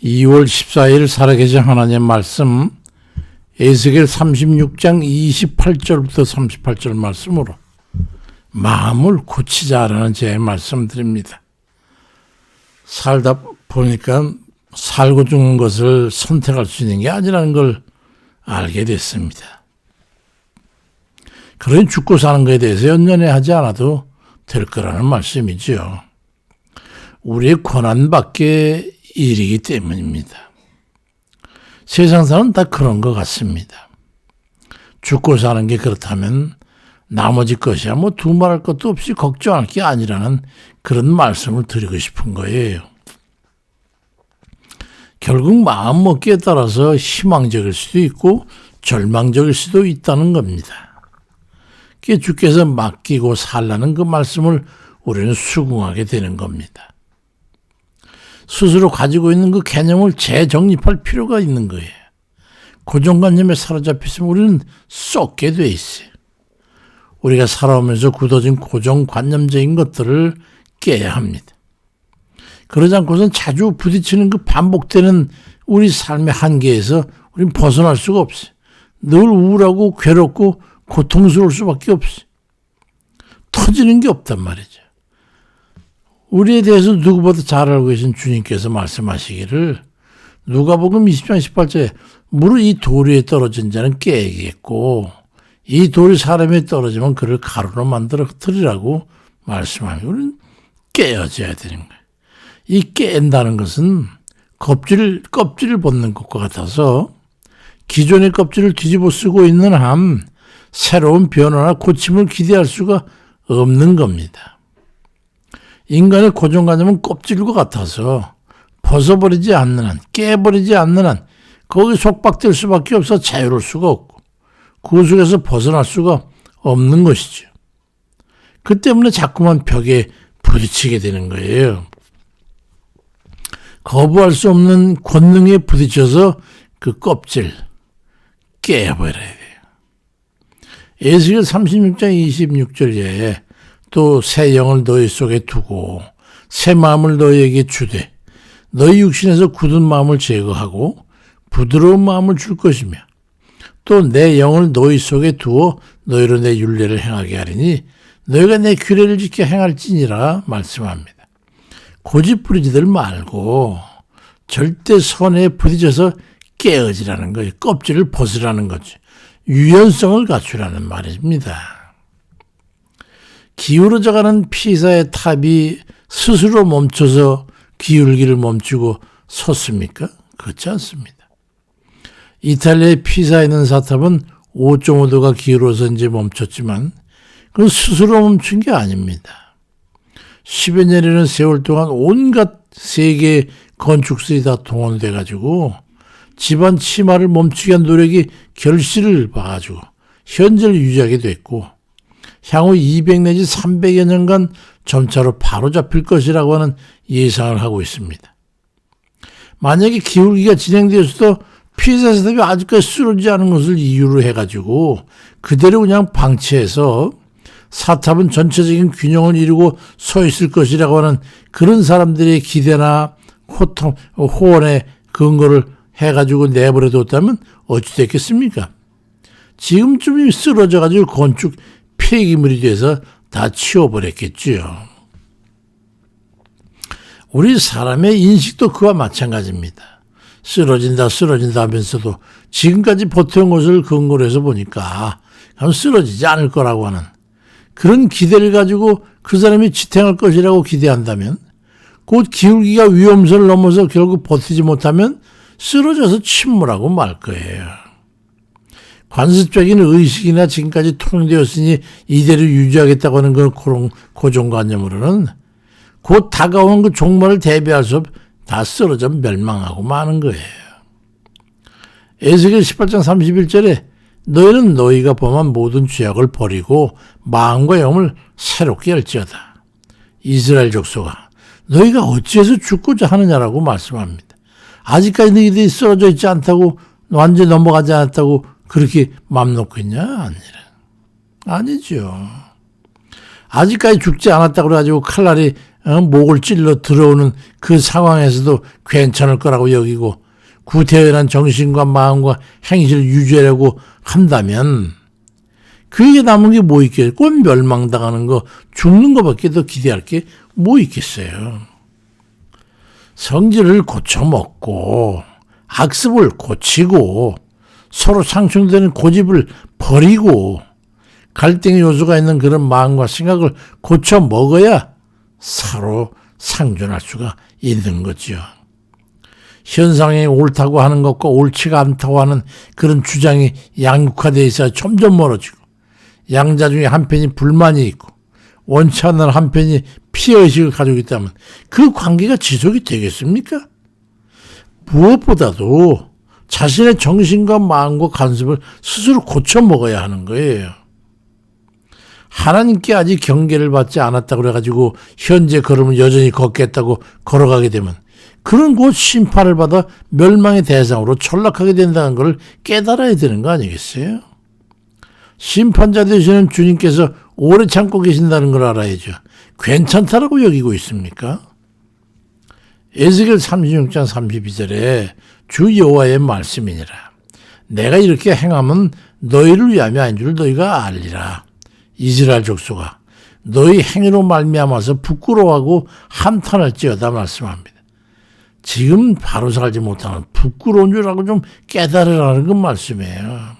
2월 14일 살아계신 하나님의 말씀 에스겔 36장 28절부터 38절 말씀으로 마음을 고치자라는 제 말씀드립니다. 살다 보니까 살고 죽는 것을 선택할 수 있는 게 아니라는 걸 알게 됐습니다. 그러니 죽고 사는 것에 대해서 연연해하지 않아도 될 거라는 말씀이죠. 우리의 권한밖에 일이기 때문입니다. 세상 사람은 다 그런 것 같습니다. 죽고 사는 게 그렇다면 나머지 것이야 뭐 두말할 것도 없이 걱정할 게 아니라는 그런 말씀을 드리고 싶은 거예요. 결국 마음먹기에 따라서 희망적일 수도 있고 절망적일 수도 있다는 겁니다. 주께서 맡기고 살라는 그 말씀을 우리는 수긍하게 되는 겁니다. 스스로 가지고 있는 그 개념을 재정립할 필요가 있는 거예요. 고정관념에 사로잡혔으면 우리는 썩게 돼 있어요. 우리가 살아오면서 굳어진 고정관념적인 것들을 깨야 합니다. 그러지 않고선 자주 부딪히는 그 반복되는 우리 삶의 한계에서 우리는 벗어날 수가 없어요. 늘 우울하고 괴롭고 고통스러울 수밖에 없어요. 터지는 게 없단 말이죠. 우리에 대해서 누구보다 잘 알고 계신 주님께서 말씀하시기를 누가복음 20장 18절에 무릇 이 돌 위에 떨어진 자는 깨겠고 이 돌이 사람에 떨어지면 그를 가루로 만들어 흩으리라고 말씀합니다. 우리는 깨어져야 되는 거예요. 이 깬다는 것은 껍질을 벗는 것과 같아서 기존의 껍질을 뒤집어 쓰고 있는 한 새로운 변화나 고침을 기대할 수가 없는 겁니다. 인간의 고정관념은 껍질과 같아서 벗어버리지 않는 한, 깨버리지 않는 한 거기 속박될 수밖에 없어 자유로울 수가 없고 그 속에서 벗어날 수가 없는 것이죠. 그 때문에 자꾸만 벽에 부딪히게 되는 거예요. 거부할 수 없는 권능에 부딪혀서 그 껍질 깨버려야 돼요. 에스겔 36장 26절에 또 새 영을 너희 속에 두고 새 마음을 너희에게 주되 너희 육신에서 굳은 마음을 제거하고 부드러운 마음을 줄 것이며 또 내 영을 너희 속에 두어 너희로 내 율례를 행하게 하리니 너희가 내 규례를 지켜 행할지니라 말씀합니다. 고집부리지들 말고 절대 선에 부딪혀서 깨어지라는 거예요. 껍질을 벗으라는 거죠. 유연성을 갖추라는 말입니다. 기울어져가는 피사의 탑이 스스로 멈춰서 기울기를 멈추고 섰습니까? 그렇지 않습니다. 이탈리아의 피사에 있는 사탑은 5.5도가 기울어서 이제 멈췄지만 그건 스스로 멈춘 게 아닙니다. 10여 년이라는 세월 동안 온갖 세계 건축술이 다 동원돼 가지고 집안 치마를 멈추게 한 노력이 결실을 봐가지고 현재를 유지하게 됐고 향후 200 내지 300여 년간 점차로 바로 잡힐 것이라고 하는 예상을 하고 있습니다. 만약에 기울기가 진행되어서도 피사 사탑이 아직까지 쓰러지지 않은 것을 이유로 해가지고 그대로 그냥 방치해서 사탑은 전체적인 균형을 이루고 서 있을 것이라고 하는 그런 사람들의 기대나 호언의 근거를 해가지고 내버려뒀다면 어찌 됐겠습니까? 지금쯤 쓰러져가지고 건축 폐기물이 돼서 다 치워버렸겠지요. 우리 사람의 인식도 그와 마찬가지입니다. 쓰러진다 하면서도 지금까지 버텨온 것을 근거로 해서 보니까 쓰러지지 않을 거라고 하는 그런 기대를 가지고 그 사람이 지탱할 것이라고 기대한다면 곧 기울기가 위험선을 넘어서 결국 버티지 못하면 쓰러져서 침몰하고 말 거예요. 관습적인 의식이나 지금까지 통용되었으니 이대로 유지하겠다고 하는 그런 고정관념으로는 곧 다가오는 그 종말을 대비할 수 없 다 쓰러져 멸망하고 마는 거예요. 에스겔 18장 31절에 너희는 너희가 범한 모든 죄악을 버리고 마음과 영을 새롭게 할지어다. 이스라엘 족속아 너희가 어찌해서 죽고자 하느냐라고 말씀합니다. 아직까지 너희들이 쓰러져 있지 않다고 완전히 넘어가지 않았다고 그렇게 맘 놓고 있냐? 아니죠. 아직까지 죽지 않았다고 그래가지고 칼날이 목을 찔러 들어오는 그 상황에서도 괜찮을 거라고 여기고 구태연한 정신과 마음과 행실을 유지하려고 한다면 그에게 남은 게 뭐 있겠어요? 곧 멸망당하는 거, 죽는 것밖에 더 기대할 게 뭐 있겠어요? 성질을 고쳐먹고 악습을 고치고 서로 상충되는 고집을 버리고 갈등의 요소가 있는 그런 마음과 생각을 고쳐 먹어야 서로 상존할 수가 있는 거죠. 현상이 옳다고 하는 것과 옳지가 않다고 하는 그런 주장이 양극화되어 있어야 점점 멀어지고 양자 중에 한편이 불만이 있고 원치 않는 한편이 피해의식을 가지고 있다면 그 관계가 지속이 되겠습니까? 무엇보다도 자신의 정신과 마음과 간섭을 스스로 고쳐 먹어야 하는 거예요. 하나님께 아직 경계를 받지 않았다고 그래가지고 현재 걸음을 여전히 걷겠다고 걸어가게 되면 그런 곧 심판을 받아 멸망의 대상으로 전락하게 된다는 걸 깨달아야 되는 거 아니겠어요? 심판자 되시는 주님께서 오래 참고 계신다는 걸 알아야죠. 괜찮다라고 여기고 있습니까? 에스겔 36장 32절에 주 여호와의 말씀이니라. 내가 이렇게 행하면 너희를 위함이 아닌 줄 너희가 알리라. 이스라엘 족속아 너희 행위로 말미암아서 부끄러워하고 한탄할지어다 말씀합니다. 지금 바로 살지 못하는 부끄러운 줄 알고 좀 깨달으라는 건 말씀이에요.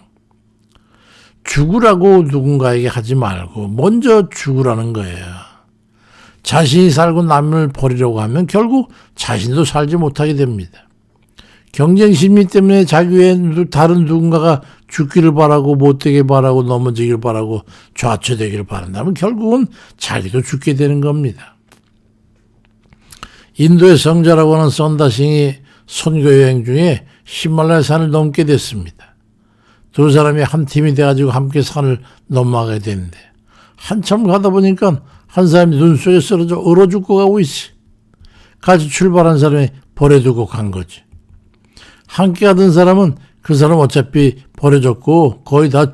죽으라고 누군가에게 하지 말고 먼저 죽으라는 거예요. 자신이 살고 남을 버리려고 하면 결국 자신도 살지 못하게 됩니다. 경쟁 심리 때문에 자기 외에 다른 누군가가 죽기를 바라고 못되게 바라고 넘어지기를 바라고 좌초되기를 바란다면 결국은 자기도 죽게 되는 겁니다. 인도의 성자라고 하는 선다싱이 선교여행 중에 히말라야 산을 넘게 됐습니다. 두 사람이 한 팀이 돼가지고 함께 산을 넘어가게 되는데 한참 가다 보니까 한 사람이 눈 속에 쓰러져 얼어 죽고 가고 있어. 같이 출발한 사람이 버려두고 간 거지. 함께 가던 사람은 그 사람 어차피 버려졌고 거의 다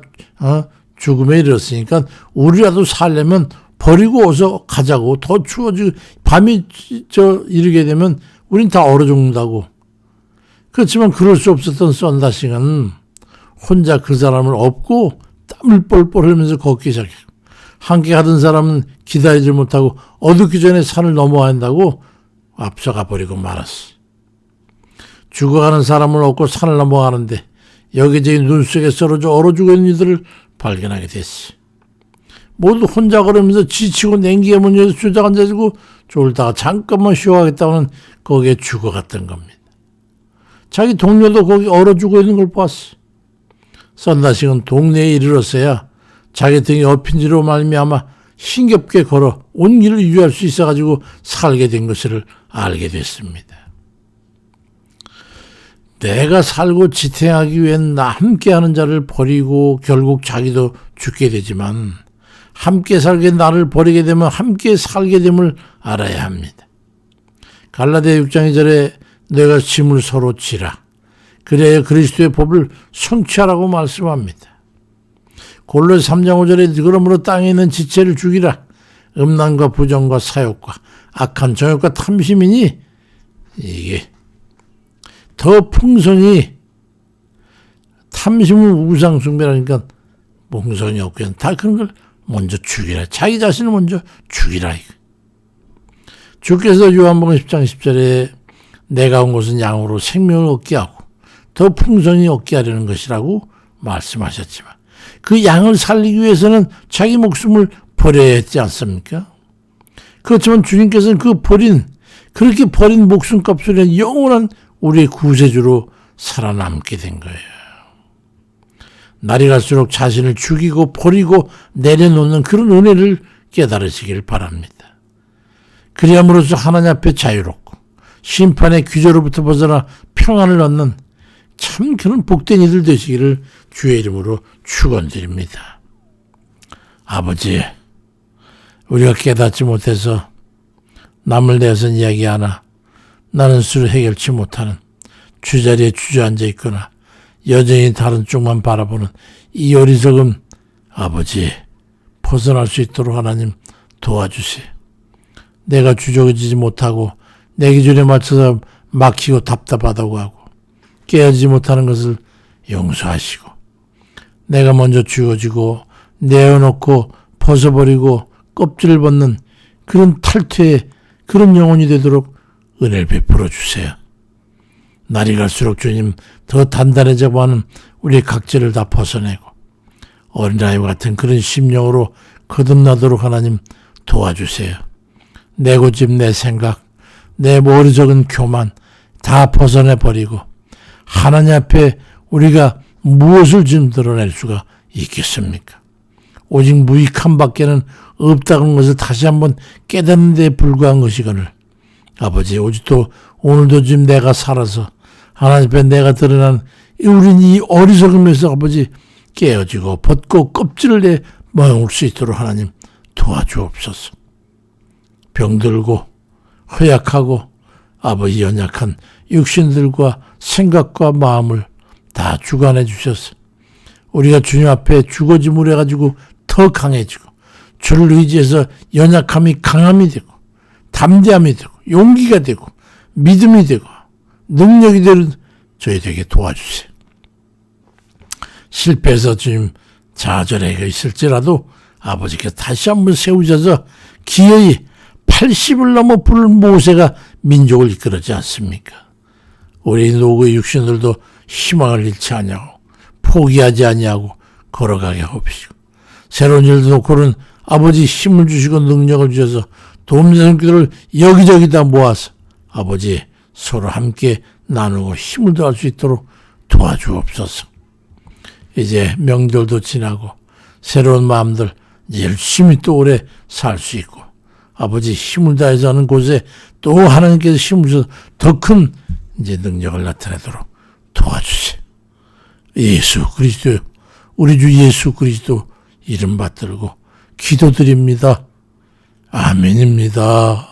죽음에 이르렀으니까 우리라도 살려면 버리고 어서 가자고. 더 추워지고 밤이 이르게 되면 우린 다 얼어 죽는다고. 그렇지만 그럴 수 없었던 썬다싱은 혼자 그 사람을 업고 땀을 뻘뻘 흘리면서 걷기 시작했고 함께 가던 사람은 기다리지 못하고 어둡기 전에 산을 넘어야 한다고 앞서가 버리고 말았어. 죽어가는 사람을 업고 산을 넘어가는데 여기저기 눈 속에 썰어져 얼어 죽어 있는 이들을 발견하게 됐어. 모두 혼자 걸으면서 지치고 냉기에 문제에서 주저앉아지고 졸다가 잠깐만 쉬어가겠다고는 거기에 죽어갔던 겁니다. 자기 동료도 거기 얼어 죽어 있는 걸 봤어. 썬다싱은 동네에 이르렀어야 자기 등이 엎인 지로 말미암아 힘겹게 걸어 온 길을 유지할 수 있어가지고 살게 된 것을 알게 됐습니다. 내가 살고 지탱하기 위해 함께하는 자를 버리고 결국 자기도 죽게 되지만 함께 살게 나를 버리게 되면 함께 살게 됨을 알아야 합니다. 갈라디아 6장 2절에 내가 짐을 서로 지라. 그래야 그리스도의 법을 성취하라고 말씀합니다. 골로새 3장 5절에 그러므로 땅에 있는 지체를 죽이라. 음란과 부정과 사욕과 악한 정욕과 탐심이니 이게 더 풍성히 탐심은 우상숭배라니까 풍성이 없게 다 그런 걸 먼저 죽이라. 자기 자신을 먼저 죽이라. 주께서 요한복음 10장 10절에 내가 온 것은 양으로 생명을 얻게 하고 더 풍성히 얻게 하려는 것이라고 말씀하셨지만 그 양을 살리기 위해서는 자기 목숨을 버려야 했지 않습니까? 그렇지만 주님께서는 그렇게 버린 목숨값을 영원한 우리의 구세주로 살아남게 된 거예요. 날이 갈수록 자신을 죽이고 버리고 내려놓는 그런 은혜를 깨달으시길 바랍니다. 그리함으로써 하나님 앞에 자유롭고 심판의 규제로부터 벗어나 평안을 얻는 참 그런 복된 이들 되시기를 주의 이름으로 축원드립니다. 아버지, 우리가 깨닫지 못해서 남을 대해서는 이야기하나 나는 스스로 해결치 못하는 주자리에 주저앉아 있거나 여전히 다른 쪽만 바라보는 이 어리석음 아버지 벗어날 수 있도록 하나님 도와주세요. 내가 주저지지 못하고 내 기준에 맞춰서 막히고 답답하다고 하고 깨어지지 못하는 것을 용서하시고 내가 먼저 주어지고 내어놓고 벗어버리고 껍질을 벗는 그런 탈퇴의 그런 영혼이 되도록 은혜를 베풀어 주세요. 날이 갈수록 주님 더 단단해져고 하는 우리의 각질을 다 벗어내고 어린아이와 같은 그런 심령으로 거듭나도록 하나님 도와주세요. 내 고집, 내 생각, 내 어리석은 교만 다 벗어내버리고 하나님 앞에 우리가 무엇을 지금 드러낼 수가 있겠습니까? 오직 무익함 밖에는 없다는 것을 다시 한번 깨닫는 데 불과한 것이거늘 아버지 오직도 오늘도 지금 내가 살아서 하나님 앞에 내가 드러난 우린 이 어리석음에서 아버지 깨어지고 벗고 껍질을 내 먹을 수 있도록 하나님 도와주옵소서. 병들고 허약하고 아버지 연약한 육신들과 생각과 마음을 다 주관해 주셔서 우리가 주님 앞에 죽어짐을 해가지고 더 강해지고 주를 의지해서 연약함이 강함이 되고 담대함이 되고 용기가 되고 믿음이 되고 능력이 되는 저희에게 도와주세요. 실패해서 주님 좌절해 있을지라도 아버지께 다시 한번 세우셔서 기어이 80을 넘어 부른 모세가 민족을 이끌었지 않습니까? 우리 노구의 육신들도 희망을 잃지 아니하고 포기하지 아니하고 걸어가게 하옵시고 새로운 일도 놓고는 아버지 힘을 주시고 능력을 주셔서 돕는 손길을 여기저기 다 모아서 아버지 서로 함께 나누고 힘을 더할 수 있도록 도와주옵소서. 이제 명절도 지나고 새로운 마음들 열심히 또 오래 살 수 있고 아버지 힘을 다해서 하는 곳에 또 하나님께서 힘을 주셔서 더 큰 이제 능력을 나타내도록 도와주세요. 예수 그리스도 우리 주 예수 그리스도 이름 받들고 기도드립니다. 아멘입니다.